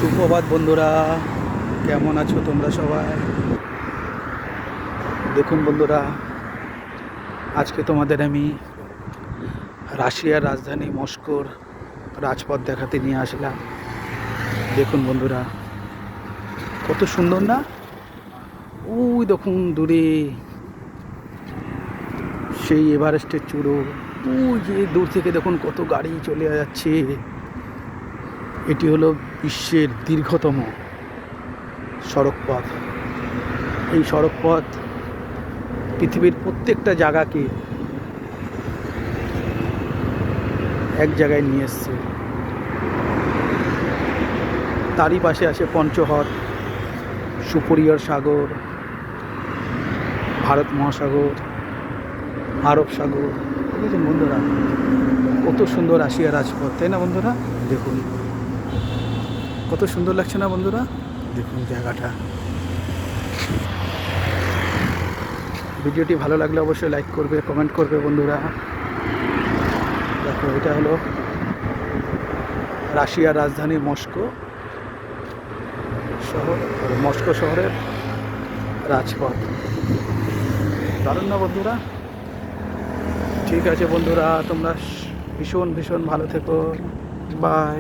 সুপ্রভাত বন্ধুরা, কেমন আছো তোমরা সবাই? দেখুন বন্ধুরা, আজকে তোমাদের আমি রাশিয়ার রাজধানী মস্কোর রাজপথ দেখাতে নিয়ে আসলাম। দেখুন বন্ধুরা, কত সুন্দর না? ওই দেখুন দূরে সেই এভারেস্টের চূড়ো। ওই যে দূর থেকে দেখুন কত গাড়ি চলে যাচ্ছে। এটি হলো বিশ্বের দীর্ঘতম সড়কপথ। এই সড়কপথ পৃথিবীর প্রত্যেকটা জায়গাকে এক জায়গায় নিয়ে এসছে। তারই পাশে আছে পঞ্চহর, সুপিরিয়র সাগর, ভারত মহাসাগর, আরব সাগর। বুঝেছেন বন্ধুরা, কত সুন্দর রাশিয়া রাজপথ, তাই না বন্ধুরা? দেখুন কত সুন্দর লাগছে না বন্ধুরা? দেখুন জায়গাটা। ভিডিওটি ভালো লাগলে অবশ্যই লাইক করবে, কমেন্ট করবে বন্ধুরা। দেখো, এটা হলো রাশিয়ার রাজধানী মস্কো শহর, মস্কো শহরের রাজপথ। দারুণ না বন্ধুরা? ঠিক আছে বন্ধুরা, তোমরা ভীষণ ভীষণ ভালো থেকো। বাই।